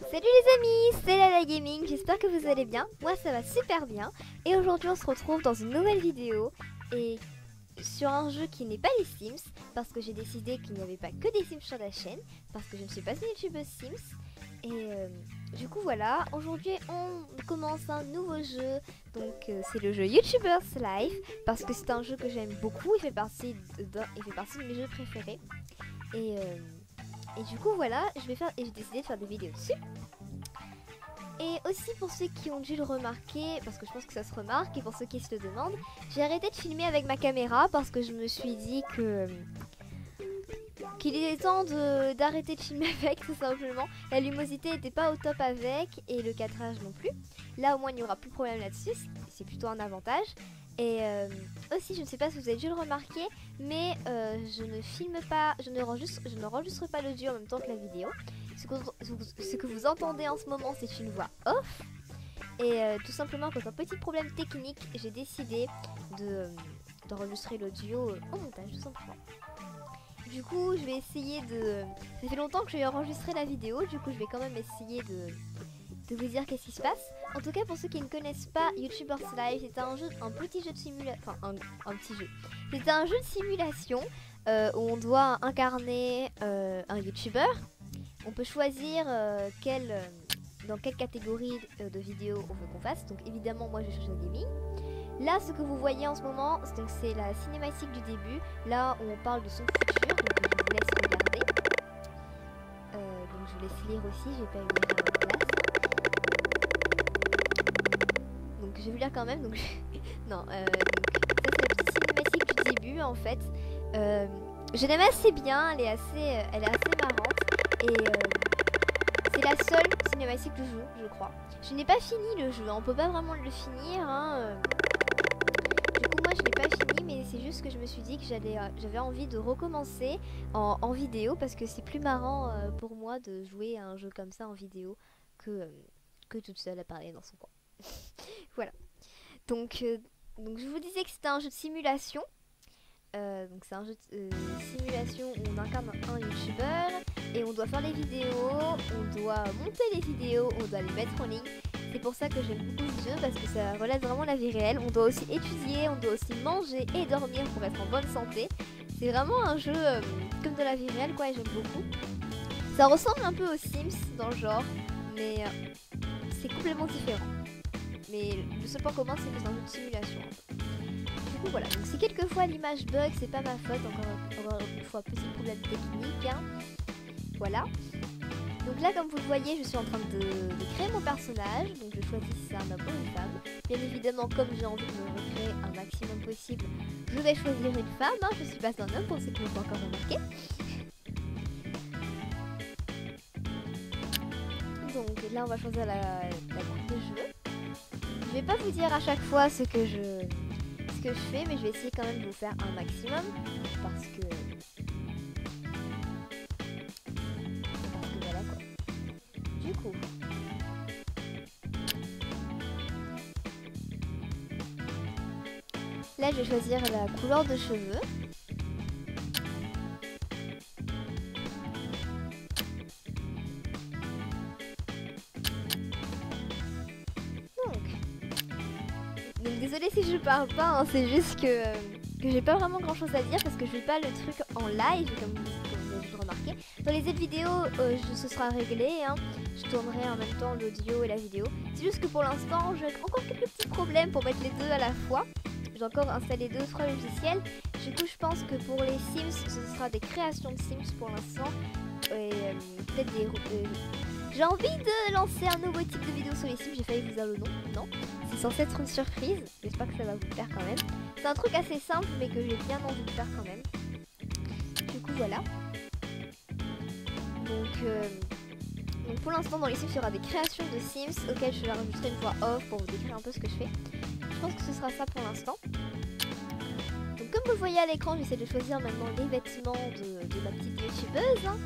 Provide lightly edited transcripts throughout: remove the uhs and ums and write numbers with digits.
Salut les amis, c'est Lala Gaming, j'espère que vous allez bien. Moi ça va super bien. Et aujourd'hui on se retrouve dans une nouvelle vidéo et sur un jeu qui n'est pas les Sims, parce que j'ai décidé qu'il n'y avait pas que des Sims sur la chaîne, parce que je ne suis pas une youtubeuse Sims. Et du coup voilà, aujourd'hui on commence un nouveau jeu. Donc c'est le jeu YouTubers Life, parce que c'est un jeu que j'aime beaucoup, il fait partie de mes jeux préférés. Et du coup voilà, j'ai décidé de faire des vidéos dessus. Et aussi pour ceux qui ont dû le remarquer, parce que je pense que ça se remarque, et pour ceux qui se le demandent, j'ai arrêté de filmer avec ma caméra parce que je me suis dit qu'il est temps d'arrêter de filmer avec, tout simplement. La luminosité n'était pas au top avec, et le cadrage non plus. Là au moins il n'y aura plus de problème là-dessus, c'est plutôt un avantage. Et aussi, je ne sais pas si vous avez dû le remarquer, mais je ne filme pas, je n'enregistre pas l'audio en même temps que la vidéo. Ce que vous entendez en ce moment, c'est une voix off. Et tout simplement, pour un petit problème technique, j'ai décidé d'enregistrer l'audio au montage, tout simplement. Du coup, je vais essayer de... Ça fait longtemps que j'ai enregistré la vidéo, du coup, je vais quand même essayer de vous dire qu'est-ce qui se passe. En tout cas, pour ceux qui ne connaissent pas YouTubers Live, c'est un petit jeu de simulation, enfin un petit jeu. C'est un jeu de simulation où on doit incarner un YouTuber. On peut choisir dans quelle catégorie de vidéos on veut qu'on fasse. Donc évidemment, moi je choisis gaming. Là, ce que vous voyez en ce moment, c'est la cinématique du début. Là où on parle de son futur, donc je vous laisse regarder. Donc je vous laisse lire aussi, j'ai pas eu lire à votre place. Donc je vais vous lire quand même. Donc non, donc, ça c'est la petite cinématique du début en fait. Je l'aime assez bien, elle est assez marrante et c'est la seule cinématique du jeu, je crois. Je n'ai pas fini le jeu, on peut pas vraiment le finir. Du coup moi je l'ai pas fini, mais c'est juste que je me suis dit que j'avais envie de recommencer en vidéo parce que c'est plus marrant pour moi de jouer à un jeu comme ça en vidéo que toute seule à parler dans son coin. Voilà. Donc je vous disais que c'était un jeu de simulation. Donc c'est un jeu de simulation où on incarne un youtubeur et on doit faire les vidéos, on doit monter les vidéos, on doit les mettre en ligne. C'est pour ça que j'aime beaucoup ce jeu parce que ça relève vraiment la vie réelle. On doit aussi étudier, on doit aussi manger et dormir pour être en bonne santé. C'est vraiment un jeu comme de la vie réelle quoi et j'aime beaucoup. Ça ressemble un peu aux Sims dans le genre, mais c'est complètement différent. Mais le seul point commun c'est que c'est un jeu de simulation. Du coup voilà, donc si quelquefois l'image bug, c'est pas ma faute, encore une fois, petit problème technique. Hein. Voilà. Donc là, comme vous le voyez, je suis en train de créer mon personnage. Donc je choisis si c'est un homme ou une femme. Bien évidemment, comme j'ai envie de me recréer un maximum possible, je vais choisir une femme. Hein. Je suis pas un homme pour ceux qui n'ont pas encore remarqué. Donc là, on va choisir la coupe de cheveux. Je vais pas vous dire à chaque fois ce que je fais, mais je vais essayer quand même de vous faire un maximum parce que voilà quoi. Du coup, là je vais choisir la couleur de cheveux. Donc désolée si je parle pas, hein, c'est juste que j'ai pas vraiment grand chose à dire parce que je fais pas le truc en live comme vous avez pu le remarquer. Dans les autres vidéos, ce sera réglé, hein. Je tournerai en même temps l'audio et la vidéo. C'est juste que pour l'instant, j'ai encore quelques petits problèmes pour mettre les deux à la fois. J'ai encore installé 2-3 logiciels. Du coup, je pense que pour les Sims, ce sera des créations de Sims pour l'instant. Et peut-être des... J'ai envie de lancer un nouveau type de vidéo sur les Sims, j'ai failli vous dire le nom, non. C'est censé être une surprise, j'espère que ça va vous plaire quand même. C'est un truc assez simple mais que j'ai bien envie de faire quand même. Du coup voilà. Donc pour l'instant dans les Sims il y aura des créations de Sims auxquelles je vais enregistrer une voix off pour vous décrire un peu ce que je fais. Je pense que ce sera ça pour l'instant. Donc comme vous le voyez à l'écran, j'essaie de choisir maintenant les vêtements de ma petite youtubeuse. Hein.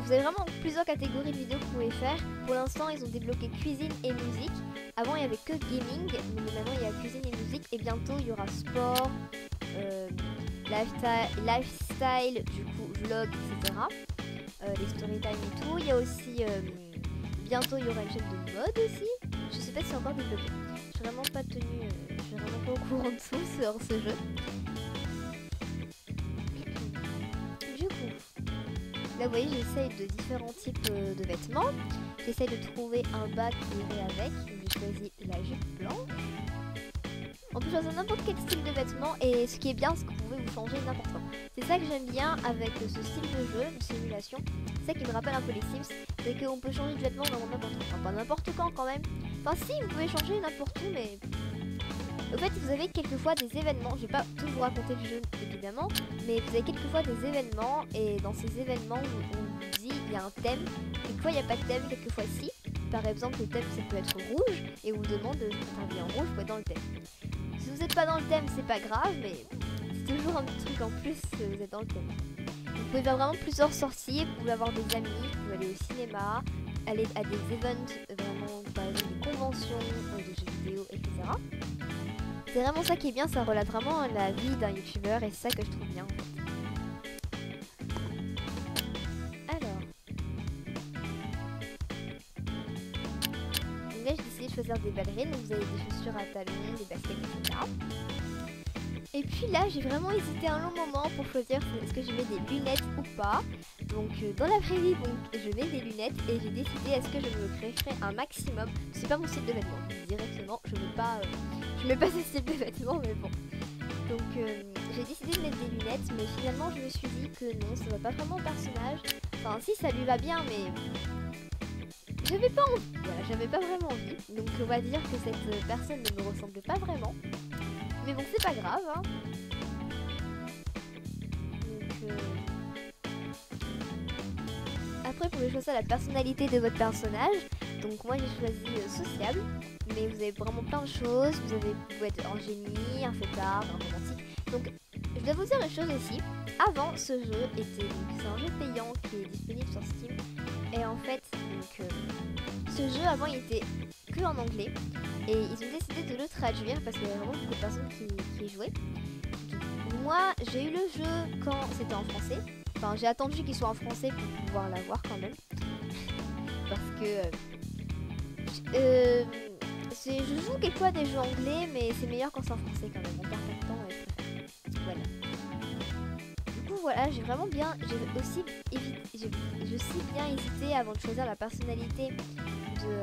Vous avez vraiment plusieurs catégories de vidéos que vous pouvez faire. Pour l'instant, ils ont débloqué cuisine et musique. Avant, il n'y avait que gaming, mais maintenant, il y a cuisine et musique. Et bientôt, il y aura sport, lifestyle, du coup, vlog, etc. les story time et tout. Il y a aussi bientôt il y aura une chaîne de mode aussi. Je sais pas si c'est encore développé. Je suis vraiment pas tenue, je suis vraiment pas au courant de tout sur ce jeu. Du coup, là vous voyez j'essaye de différents types de vêtements. J'essaye de trouver un bas qui irait avec. Donc j'ai choisi la jupe blanche. On peut choisir n'importe quel style de vêtements et ce qui est bien c'est que vous pouvez vous changer n'importe quand. C'est ça que j'aime bien avec ce style de jeu, de simulation. C'est ça qui me rappelle un peu les Sims, c'est qu'on peut changer de vêtements dans n'importe quand. Enfin pas n'importe quand quand même. Enfin si, vous pouvez changer n'importe où mais... En fait vous avez quelquefois des événements, je vais pas tout vous raconter le jeu évidemment, mais vous avez quelquefois des événements et dans ces événements on vous dit il y a un thème, quelquefois il n'y a pas de thème, quelquefois si. Par exemple le thème ça peut être rouge et on vous demande de travailler en rouge pour être dans le thème. Si vous n'êtes pas dans le thème, c'est pas grave, mais c'est toujours un petit truc en plus si vous êtes dans le thème. Vous pouvez faire vraiment plusieurs sorties, vous pouvez avoir des amis, vous pouvez aller au cinéma, aller à des events, vraiment par exemple des conventions de jeux vidéo, etc. C'est vraiment ça qui est bien, ça relate vraiment la vie d'un youtubeur et c'est ça que je trouve bien en fait. Alors. Donc là j'ai décidé de choisir des ballerines, donc vous avez des chaussures à talons, des baskets, etc. Et puis là j'ai vraiment hésité un long moment pour choisir est-ce que je mets des lunettes ou pas. Donc dans la vraie vie je mets des lunettes et j'ai décidé est-ce que je me créerais un maximum. C'est pas mon style de vêtements, directement je mets pas ce style de vêtements mais bon. Donc j'ai décidé de mettre des lunettes mais finalement je me suis dit que non ça va pas vraiment au personnage. Enfin si ça lui va bien mais j'avais pas envie, voilà, j'avais pas vraiment envie. Donc on va dire que cette personne ne me ressemble pas vraiment. Mais bon, c'est pas grave, hein. Donc, après, vous pouvez choisir la personnalité de votre personnage. Donc moi, j'ai choisi sociable. Mais vous avez vraiment plein de choses. Vous pouvez être un génie, un fêtard, un romantique. Donc, je dois vous dire une chose aussi. Avant, ce jeu était... C'est un jeu payant qui est disponible sur Steam. Et en fait, donc, ce jeu, avant, il était que en anglais. Et ils ont décidé de le traduire parce qu'il y avait vraiment beaucoup de personnes qui y jouaient. Donc, moi, j'ai eu le jeu quand c'était en français. Enfin, j'ai attendu qu'il soit en français pour pouvoir l'avoir quand même. Parce que... je joue quelquefois des jeux anglais, mais c'est meilleur quand c'est en français quand même. On perd pas de temps et je préfère. Voilà. Du coup, voilà, j'ai vraiment bien... J'ai aussi bien hésité avant de choisir la personnalité de...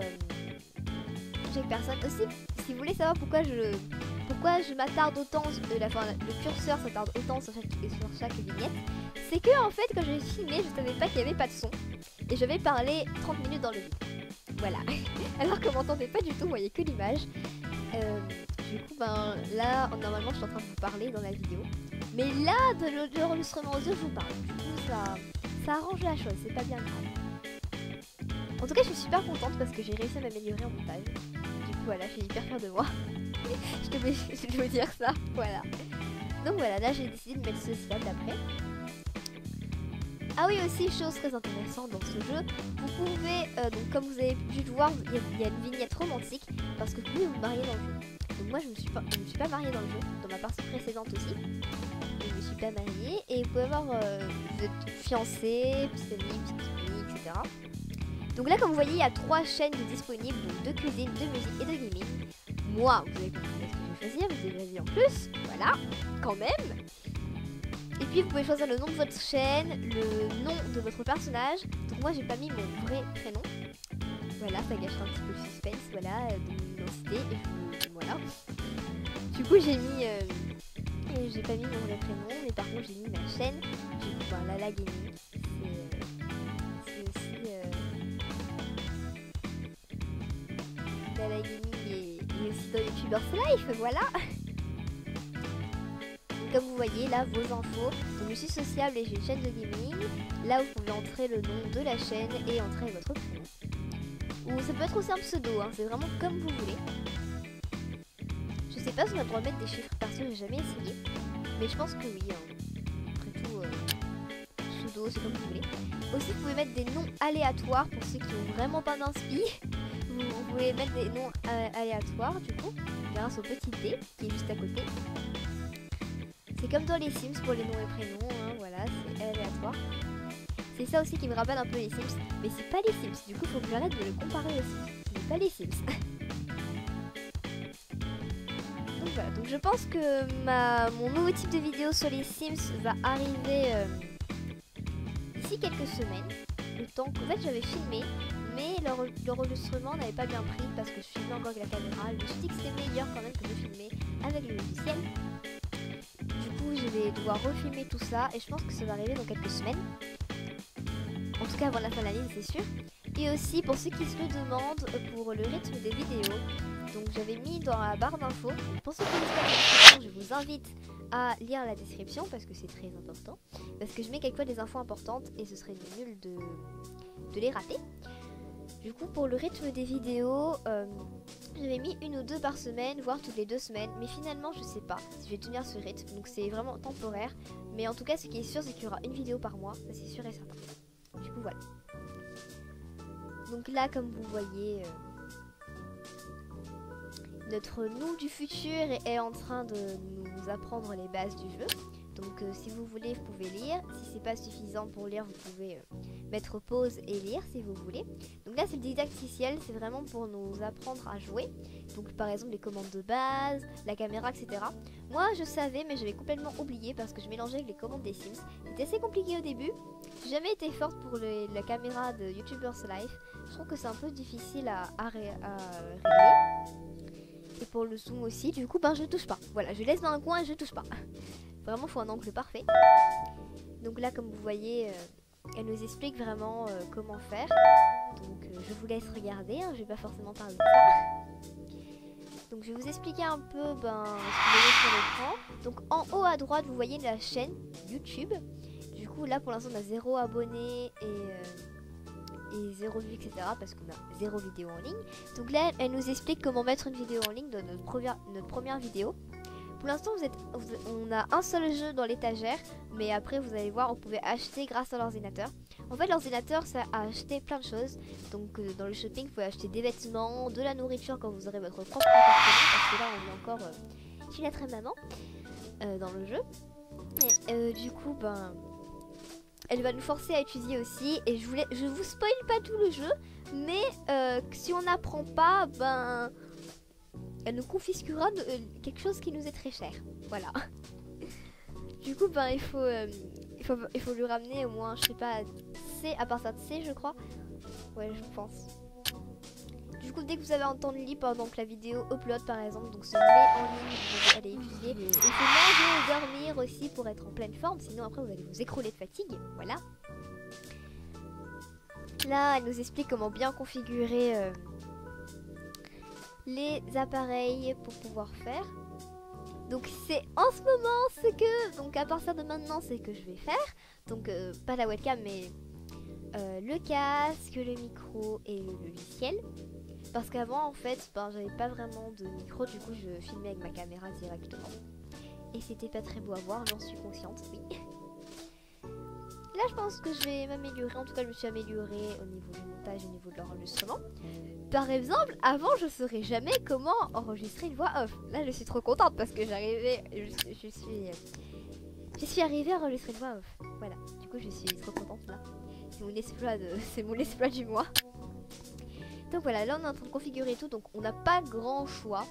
chaque personne. Aussi, si vous voulez savoir pourquoi je m'attarde autant, le curseur s'attarde autant sur chaque vignette, c'est que en fait quand j'ai filmé, je savais pas qu'il n'y avait pas de son et je vais parler 30 minutes dans le vide. Voilà. Alors qu'on m'entendait pas du tout, vous voyez que l'image. Du coup, ben là, normalement, je suis en train de vous parler dans la vidéo. Mais là, de l'enregistrement audio, je vous parle. Du coup, ça arrange la chose, c'est pas bien grave. En tout cas, je suis super contente parce que j'ai réussi à m'améliorer en montage. Du coup, voilà, je suis hyper fière de moi. je devais vous dire ça, voilà. Donc voilà, là, j'ai décidé de mettre sociable après. Ah oui, aussi, chose très intéressante dans ce jeu, vous pouvez, donc comme vous avez pu le voir, il y a une vignette romantique parce que vous pouvez vous marier dans le jeu. Donc moi, je me suis pas mariée dans le jeu, dans ma partie précédente aussi. Je me suis pas mariée et vous pouvez avoir, vous êtes fiancé, petite amie, etc. Donc là, comme vous voyez, il y a 3 chaînes disponibles, donc de cuisine, de musique et de gaming. Moi, vous avez compris ce que je vais choisir, vous avez vu en plus, voilà, quand même. Et puis vous pouvez choisir le nom de votre chaîne, le nom de votre personnage. Donc moi j'ai pas mis mon vrai prénom. Voilà, ça gâchera un petit peu le suspense, voilà, de mon identité. Et voilà. Du coup j'ai mis... j'ai pas mis mon vrai prénom, mais par contre j'ai mis ma chaîne. Du coup, ben, Lala Gaming. C'est aussi... Lala Gaming est aussi dans YouTubers Life, voilà. Comme vous voyez là vos infos, donc je suis sociable et j'ai une chaîne de gaming. Là vous pouvez entrer le nom de la chaîne et entrer votre prénom. Ou ça peut être aussi un pseudo, hein, c'est vraiment comme vous voulez. Je sais pas si on a le droit de mettre des chiffres, perso j'ai jamais essayé. Mais je pense que oui, hein. Après tout, pseudo c'est comme vous voulez. Aussi vous pouvez mettre des noms aléatoires pour ceux qui n'ont vraiment pas d'inspi. Vous pouvez mettre des noms aléatoires du coup, grâce au petit D qui est juste à côté. C'est comme dans les Sims pour les noms et prénoms, hein, voilà, c'est aléatoire. C'est ça aussi qui me rappelle un peu les Sims. Mais c'est pas les Sims, du coup faut que j'arrête de le comparer aussi. C'est pas les Sims. Donc voilà, donc je pense que mon nouveau type de vidéo sur les Sims va arriver d'ici quelques semaines. Le temps qu'en fait j'avais filmé, mais l'enregistrement n'avait pas bien pris parce que je filmais encore avec la caméra. Je me suis dit que c'était meilleur quand même que de filmer avec le logiciel. Du coup je vais devoir refilmer tout ça et je pense que ça va arriver dans quelques semaines. En tout cas avant la fin de l'année c'est sûr. Et aussi pour ceux qui se le demandent pour le rythme des vidéos. Donc j'avais mis dans la barre d'infos. Pour ceux qui lisent pas la description, je vous invite à lire la description parce que c'est très important. Parce que je mets quelquefois des infos importantes et ce serait nul de les rater. Du coup pour le rythme des vidéos, j'avais mis 1 ou 2 par semaine, voire toutes les 2 semaines. Mais finalement je sais pas si je vais tenir ce rythme. Donc c'est vraiment temporaire. Mais en tout cas ce qui est sûr c'est qu'il y aura une vidéo par mois. Ça c'est sûr et certain. Du coup voilà. Donc là comme vous voyez... notre nous du futur est en train de nous apprendre les bases du jeu. Donc si vous voulez, vous pouvez lire. Si c'est pas suffisant pour lire, vous pouvez mettre pause et lire si vous voulez. Donc là c'est le didacticiel, c'est vraiment pour nous apprendre à jouer. Donc par exemple les commandes de base, la caméra, etc. Moi je savais mais j'avais complètement oublié parce que je mélangeais avec les commandes des Sims. C'était assez compliqué au début. J'ai jamais été forte pour la caméra de YouTubers Life. Je trouve que c'est un peu difficile à régler. Et pour le zoom aussi, du coup ben je touche pas. Voilà, je laisse dans un coin et je touche pas. Vraiment faut un angle parfait. Donc là comme vous voyez, elle nous explique vraiment comment faire. Donc je vous laisse regarder, hein, je vais pas forcément parler de ça. Donc je vais vous expliquer un peu ce que vous voyez sur l'écran. Donc en haut à droite vous voyez la chaîne YouTube. Du coup là pour l'instant on a 0 abonnés et 0 vues, etc. parce qu'on a 0 vidéo en ligne. Donc là, elle nous explique comment mettre une vidéo en ligne dans notre première vidéo. Pour l'instant, on a un seul jeu dans l'étagère, mais après, vous allez voir, on pouvait acheter grâce à l'ordinateur. En fait, l'ordinateur, ça a acheté plein de choses. Donc, dans le shopping, vous pouvez acheter des vêtements, de la nourriture quand vous aurez votre propre appartement, parce que là, on est encore chez la très maman dans le jeu. Et du coup, elle va nous forcer à étudier aussi. Et je vous spoil pas tout le jeu. Mais si on n'apprend pas, elle nous confisquera quelque chose qui nous est très cher. Voilà. Du coup, il faut lui ramener au moins, je sais pas, C, à partir de C, je crois. Ouais, je pense. Du coup, dès que vous avez un temps de lit pendant que la vidéo upload, par exemple, donc se met en ligne, vous allez étudier. Il faut manger et dormir aussi pour être en pleine forme, sinon après vous allez vous écrouler de fatigue. Voilà. Là, elle nous explique comment bien configurer les appareils pour pouvoir faire. Donc c'est en ce moment donc à partir de maintenant, c'est que je vais faire. Donc pas la webcam, mais le casque, le micro et le logiciel. Parce qu'avant, en fait, j'avais pas vraiment de micro, du coup, je filmais avec ma caméra directement. Et c'était pas très beau à voir, j'en suis consciente, oui. Là, je pense que je vais m'améliorer. En tout cas, je me suis améliorée au niveau du montage, au niveau de l'enregistrement. Par exemple, avant, je ne saurais jamais comment enregistrer une voix off. Là, je suis trop contente parce que j'arrivais, je suis arrivée à enregistrer une voix off. Voilà, du coup, je suis trop contente là. C'est mon exploit du mois. Donc voilà, là on est en train de configurer tout, donc on n'a pas grand choix,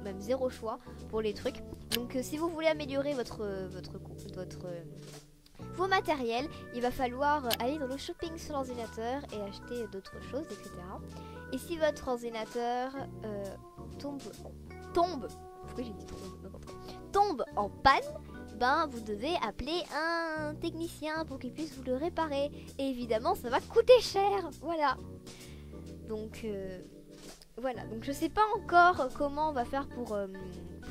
même 0 choix pour les trucs. Donc si vous voulez améliorer vos matériels, il va falloir aller dans le shopping sur l'ordinateur et acheter d'autres choses, etc. Et si votre ordinateur tombe en panne, vous devez appeler un technicien pour qu'il puisse vous le réparer. Et évidemment, ça va coûter cher, voilà. Donc voilà, donc je sais pas encore comment on va faire pour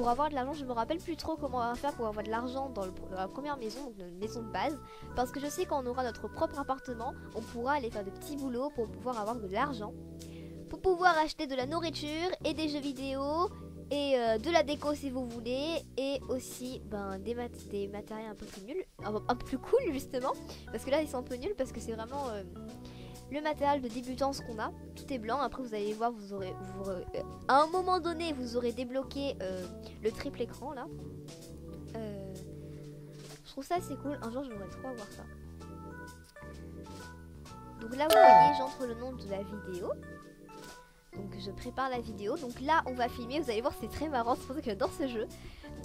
avoir de l'argent. Je me rappelle plus trop comment on va faire pour avoir de l'argent dans la première maison, donc notre maison de base. Parce que je sais quand on aura notre propre appartement, on pourra aller faire de petits boulots pour pouvoir avoir de l'argent. Pour pouvoir acheter de la nourriture et des jeux vidéo et de la déco si vous voulez. Et aussi des matériels un peu plus nuls, un peu plus cool justement. Parce que là ils sont un peu nuls parce que c'est vraiment... le matériel de débutant, ce qu'on a, tout est blanc. Après vous allez voir, à un moment donné vous aurez débloqué le triple écran là. Je trouve ça assez cool, un jour j'aimerais trop avoir ça. Donc là vous voyez j'entre le nom de la vidéo. Donc je prépare la vidéo. Donc là on va filmer, vous allez voir c'est très marrant, c'est pour ça que j'adore ce jeu.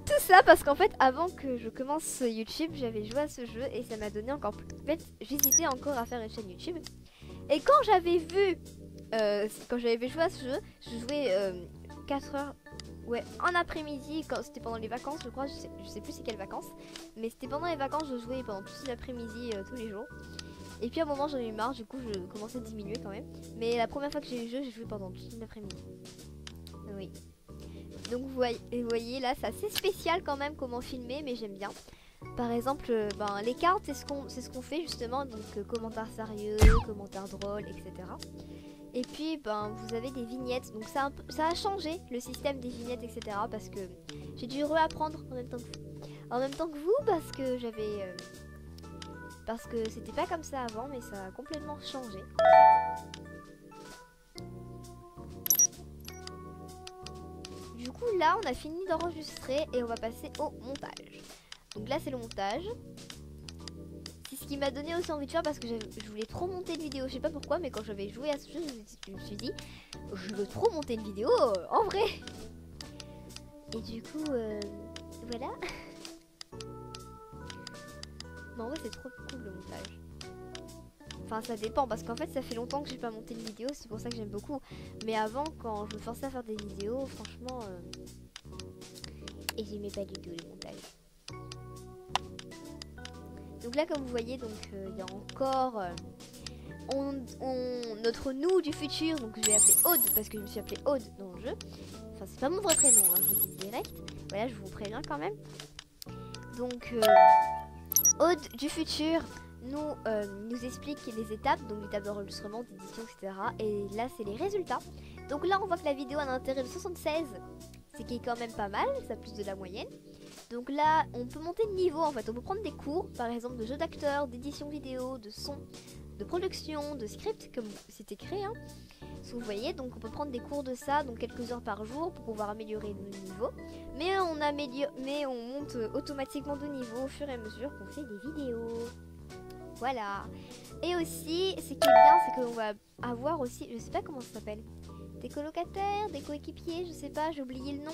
Tout ça parce qu'en fait avant que je commence YouTube j'avais joué à ce jeu et ça m'a donné encore plus. En fait j'hésitais encore à faire une chaîne YouTube. Et quand j'avais vu joué à ce jeu, je jouais 4 heures, ouais, en après-midi, quand c'était pendant les vacances, je crois, je sais plus c'est quelles vacances, mais c'était pendant les vacances, je jouais pendant toute l'après-midi, tous les jours. Et puis à un moment j'en ai eu marre, du coup je commençais à diminuer quand même. Mais la première fois que j'ai eu le jeu, j'ai joué pendant toute l'après-midi. Oui. Donc vous voyez là, c'est assez spécial quand même comment filmer, mais j'aime bien. Par exemple, les cartes, c'est ce qu'on fait justement, donc commentaires sérieux, commentaires drôles, etc. Et puis, vous avez des vignettes, donc ça a changé le système des vignettes, etc. Parce que j'ai dû réapprendre en même temps que vous, parce que c'était pas comme ça avant, mais ça a complètement changé. Du coup, là, on a fini d'enregistrer et on va passer au montage. Donc là c'est le montage. C'est ce qui m'a donné aussi envie de faire parce que je voulais trop monter une vidéo. Je sais pas pourquoi mais quand j'avais joué à ce jeu je me suis dit je veux trop monter une vidéo en vrai. Et du coup voilà. Mais en vrai c'est trop cool le montage. Enfin ça dépend parce qu'en fait ça fait longtemps que j'ai pas monté une vidéo. C'est pour ça que j'aime beaucoup. Mais avant quand je me forçais à faire des vidéos franchement et j'aimais pas du tout les montages. Donc là comme vous voyez donc il y a encore notre nous du futur, donc je vais l'appeler Aude parce que je me suis appelée Aude dans le jeu. Enfin c'est pas mon vrai prénom, hein, je vous le dis direct. Voilà je vous préviens quand même. Donc Aude du futur nous explique les étapes, donc l'étape d'enregistrement, d'édition, etc. Et là c'est les résultats. Donc là on voit que la vidéo a un intérêt de 76, ce qui est quand même pas mal, ça plus de la moyenne. Donc là, on peut monter de niveau en fait, on peut prendre des cours, par exemple de jeu d'acteur, d'édition vidéo, de son, de production, de script, comme c'est écrit, hein. Si vous voyez, donc on peut prendre des cours de ça, donc quelques heures par jour pour pouvoir améliorer nos niveaux. Mais on monte automatiquement de niveau au fur et à mesure qu'on fait des vidéos. Voilà. Et aussi, ce qui est bien, c'est qu'on va avoir aussi, je sais pas comment ça s'appelle, des colocataires, des coéquipiers, je sais pas, j'ai oublié le nom,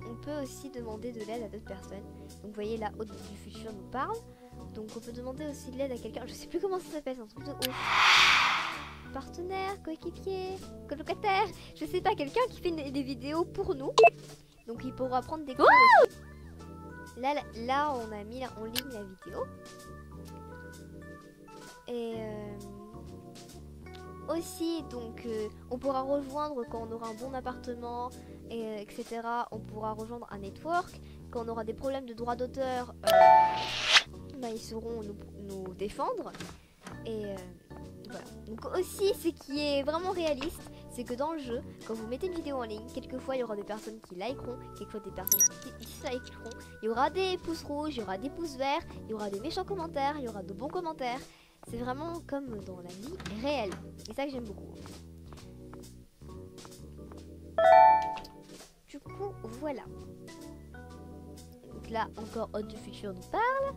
on peut aussi demander de l'aide à d'autres personnes. Donc vous voyez là, Aude du futur nous parle. Donc on peut demander aussi de l'aide à quelqu'un. Je sais plus comment ça s'appelle, c'est un truc de ouf. Partenaire, coéquipier, colocataire. Je sais pas, quelqu'un qui fait des vidéos pour nous. Donc il pourra prendre des cours aussi. Là on a mis en ligne la vidéo. Et aussi donc on pourra rejoindre quand on aura un bon appartement, etc. On pourra rejoindre un network. Quand on aura des problèmes de droit d'auteur, ils sauront nous défendre. Et voilà. Donc aussi ce qui est vraiment réaliste, c'est que dans le jeu, quand vous mettez une vidéo en ligne, quelquefois il y aura des personnes qui likeront, quelquefois des personnes qui dislikeront. Il y aura des pouces rouges, il y aura des pouces verts, il y aura des méchants commentaires, il y aura de bons commentaires. C'est vraiment comme dans la vie réelle. Et ça que j'aime beaucoup. Du coup, voilà. Donc là, encore Aude du futur nous parle.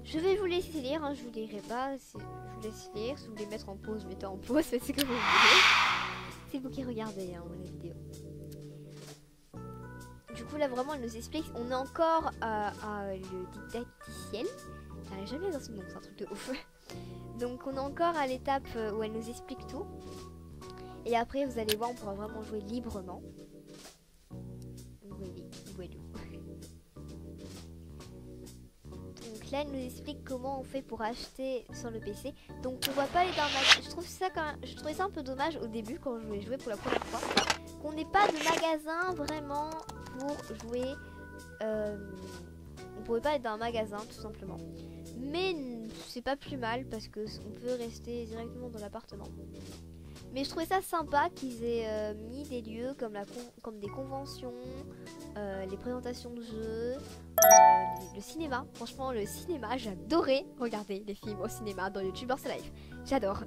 Je vais vous laisser lire, hein, je vous lirai pas. Je vous laisse lire. Si vous voulez mettre en pause, mettez en pause, faites ce que vous voulez. C'est vous qui regardez hein, la vidéo. Du coup, là, vraiment, elle nous explique. On est encore à le didacticiel. J'arrive jamais à dire ce nom, c'est un truc de ouf. Donc on est encore à l'étape où elle nous explique tout. Et après vous allez voir on pourra vraiment jouer librement. Voilà. Donc là elle nous explique comment on fait pour acheter sur le PC. Donc on va pas aller dans un magasin. Je trouvais ça un peu dommage au début quand je vais jouer pour la première fois. Qu'on n'ait pas de magasin vraiment pour jouer. On pouvait pas être dans un magasin tout simplement. Mais c'est pas plus mal parce que on peut rester directement dans l'appartement. Mais je trouvais ça sympa qu'ils aient mis des lieux comme des conventions, les présentations de jeux, le cinéma. Franchement le cinéma, j'adorais regarder les films au cinéma dans YouTubers Live. J'adore.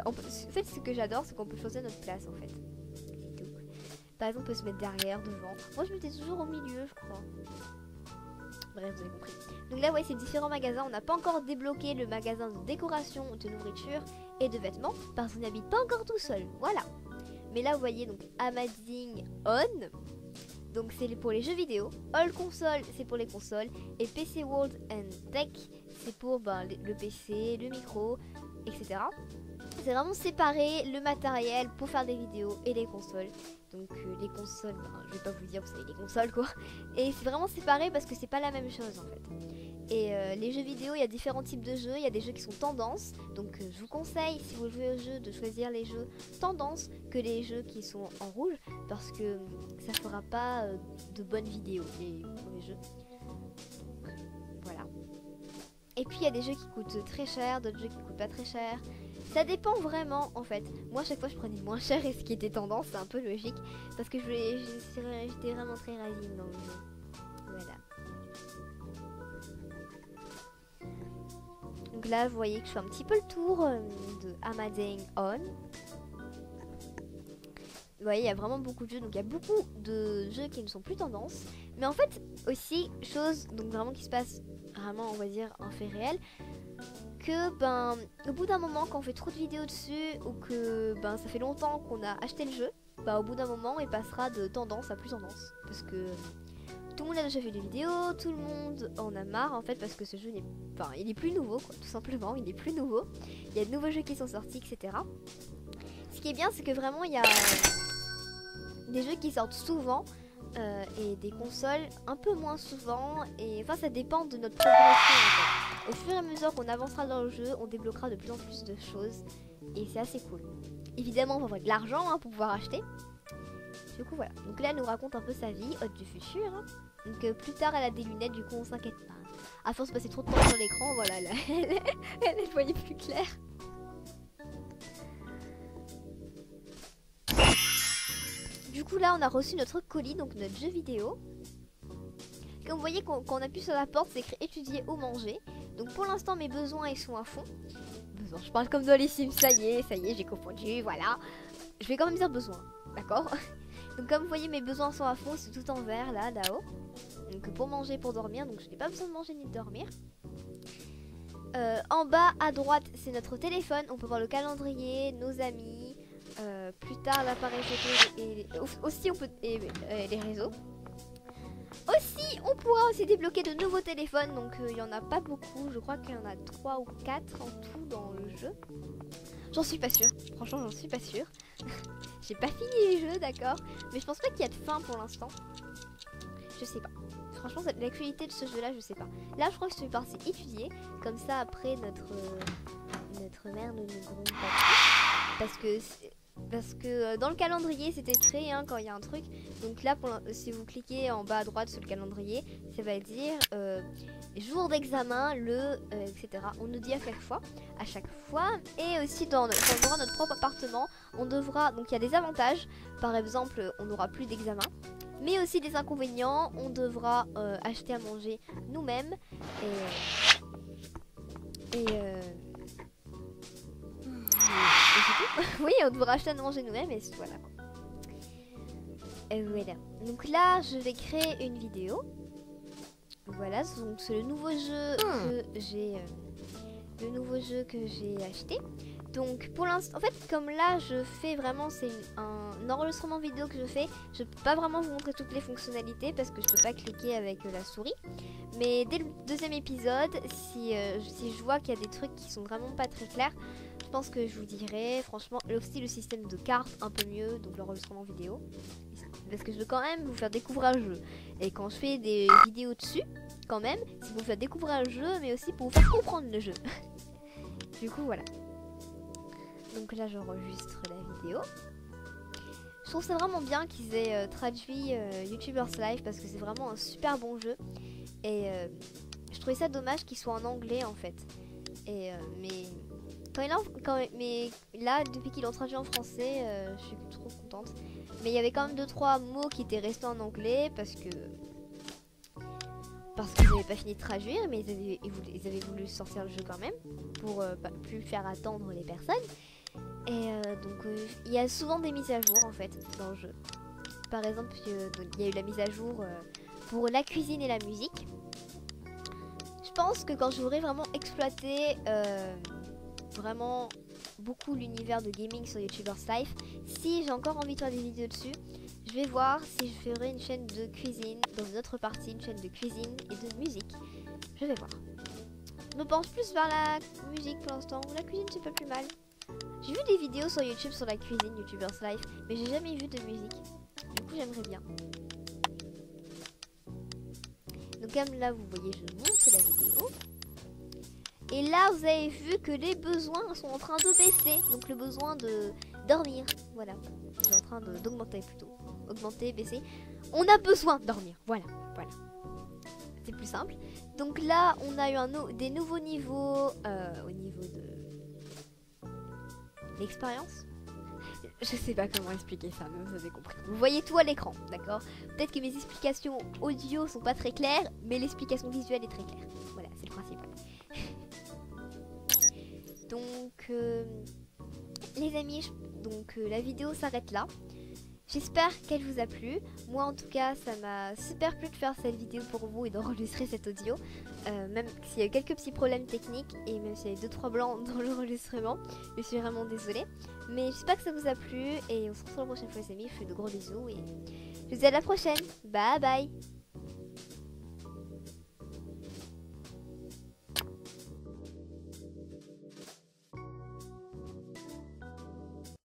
En fait ce que j'adore c'est qu'on peut choisir notre place en fait. C'est tout. Par exemple on peut se mettre derrière, devant. Moi je m'étais toujours au milieu je crois. Bref, vous avez compris. Donc là, ouais, c'est différents magasins. On n'a pas encore débloqué le magasin de décoration, de nourriture et de vêtements parce qu'on n'habite pas encore tout seul. Voilà. Mais là, vous voyez, donc Amazing On. Donc c'est pour les jeux vidéo. All Console, c'est pour les consoles. Et PC World and Tech, c'est pour le PC, le micro, etc. C'est vraiment séparé le matériel pour faire des vidéos et les consoles. Donc les consoles, je vais pas vous dire, vous savez, les consoles quoi. Et c'est vraiment séparé parce que c'est pas la même chose en fait. Et les jeux vidéo, il y a différents types de jeux. Il y a des jeux qui sont tendance. Donc je vous conseille, si vous jouez au jeu, de choisir les jeux tendance que les jeux qui sont en rouge. Parce que ça fera pas de bonnes vidéos, les jeux. Voilà. Et puis il y a des jeux qui coûtent très cher, d'autres jeux qui coûtent pas très cher. Ça dépend vraiment en fait. Moi à chaque fois je prenais moins cher et ce qui était tendance, c'est un peu logique. Parce que j'étais vraiment très résine dans le jeu. Voilà. Donc là vous voyez que je fais un petit peu le tour de Amazing On. Vous voyez, il y a vraiment beaucoup de jeux, donc il y a beaucoup de jeux qui ne sont plus tendance. Mais en fait, aussi, chose donc vraiment qui se passe vraiment, on va dire, en fait réel, que au bout d'un moment, quand on fait trop de vidéos dessus, ou que ça fait longtemps qu'on a acheté le jeu, au bout d'un moment, il passera de tendance à plus tendance. Parce que tout le monde a déjà fait des vidéos, tout le monde en a marre en fait, parce que ce jeu il est plus nouveau, quoi, tout simplement, il est plus nouveau. Il y a de nouveaux jeux qui sont sortis, etc. Ce qui est bien, c'est que vraiment, il y a des jeux qui sortent souvent et des consoles un peu moins souvent. Et enfin, ça dépend de notre progression en fait. Au fur et à mesure qu'on avancera dans le jeu, on débloquera de plus en plus de choses. Et c'est assez cool. Évidemment, on va avoir de l'argent pour pouvoir acheter. Du coup, voilà. Donc là, elle nous raconte un peu sa vie, hôte du futur. Hein. Donc plus tard, elle a des lunettes, du coup, on s'inquiète pas. À force de passer trop de temps sur l'écran, voilà, là, elle voyait plus clair. Du coup là on a reçu notre colis, donc notre jeu vidéo. Comme vous voyez quand on appuie sur la porte c'est écrit étudier ou manger. Donc pour l'instant mes besoins ils sont à fond. Besoin, je parle comme dans les Sims, ça y est j'ai confondu, voilà. Je vais quand même dire besoin, d'accord. Donc comme vous voyez mes besoins sont à fond, c'est tout en vert là-haut. Donc pour manger, pour dormir, donc je n'ai pas besoin de manger ni de dormir. En bas à droite c'est notre téléphone, on peut voir le calendrier, nos amis. Plus tard l'appareil photo et aussi on peut les réseaux. Aussi on pourra aussi débloquer de nouveaux téléphones. Donc il y en a pas beaucoup. Je crois qu'il y en a 3 ou 4 en tout dans le jeu. J'en suis pas sûre. Franchement j'en suis pas sûre. J'ai pas fini les jeux, d'accord. Mais je pense pas qu'il y a de fin pour l'instant. Je sais pas. Franchement l'actualité de ce jeu là je sais pas. Là je crois que je suis partie étudier. Comme ça après notre mère ne nous gronde pas. Parce que dans le calendrier c'est écrit quand il y a un truc. Donc là si vous cliquez en bas à droite sur le calendrier, ça va dire jour d'examen, etc. On nous dit à chaque fois. Et aussi quand on aura notre propre appartement, on devra, donc il y a des avantages. Par exemple on n'aura plus d'examen. Mais aussi des inconvénients, on devra acheter à manger nous-mêmes. Et oui, on devra acheter à manger nous-mêmes et voilà. Et voilà. Donc là, je vais créer une vidéo. Voilà, donc c'est le nouveau jeu que j'ai acheté. Donc pour l'instant, en fait, comme là, je fais vraiment, c'est un enregistrement vidéo que je fais. Je peux pas vraiment vous montrer toutes les fonctionnalités parce que je peux pas cliquer avec la souris. Mais dès le deuxième épisode, si je vois qu'il y a des trucs qui sont vraiment pas très clairs, je pense que je vous dirai. Franchement, aussi le système de cartes un peu mieux, donc l'enregistrement vidéo. Parce que je veux quand même vous faire découvrir le jeu. Et quand je fais des vidéos dessus, quand même, c'est pour vous faire découvrir le jeu, mais aussi pour vous faire comprendre le jeu. Du coup, voilà. Donc là, j'enregistre la vidéo. Je trouve ça vraiment bien qu'ils aient traduit YouTubers Live parce que c'est vraiment un super bon jeu. Et je trouvais ça dommage qu'il soit en anglais en fait. Et mais là, depuis qu'ils l'ont traduit en français, je suis trop contente. Mais il y avait quand même 2-3 mots qui étaient restés en anglais parce qu'ils n'avaient pas fini de traduire, mais ils avaient voulu sortir le jeu quand même pour pas plus faire attendre les personnes. Et donc il y a souvent des mises à jour en fait dans le jeu. Par exemple, il y a eu la mise à jour pour la cuisine et la musique. pense que quand j'aurai vraiment exploité vraiment beaucoup l'univers de gaming sur YouTubers Life, si j'ai encore envie de faire des vidéos dessus, je vais voir si je ferai une chaîne de cuisine dans une autre partie, une chaîne de cuisine et de musique. Je vais voir. Je me pense plus vers la musique pour l'instant. La cuisine, c'est pas plus mal. J'ai vu des vidéos sur YouTube sur la cuisine, YouTubers Life, mais j'ai jamais vu de musique. Du coup, j'aimerais bien. Donc comme là, vous voyez, je monte la vidéo. Et là, vous avez vu que les besoins sont en train de baisser. Donc le besoin de dormir, voilà. Il est en train d'augmenter plutôt. Augmenter, baisser. On a besoin de dormir, voilà. C'est plus simple. Donc là, on a eu des nouveaux niveaux au niveau de l'expérience. Je sais pas comment expliquer ça, mais vous avez compris. Vous voyez tout à l'écran, d'accord? Peut-être que mes explications audio sont pas très claires, mais l'explication visuelle est très claire. Voilà, c'est le principal. Donc, les amis, la vidéo s'arrête là. J'espère qu'elle vous a plu. Moi en tout cas ça m'a super plu de faire cette vidéo pour vous et d'enregistrer cet audio. Même s'il y a eu quelques petits problèmes techniques et même s'il y a eu 2-3 blancs dans l'enregistrement. Je suis vraiment désolée. Mais j'espère que ça vous a plu et on se retrouve la prochaine fois les amis. Je vous fais de gros bisous et je vous dis à la prochaine. Bye bye.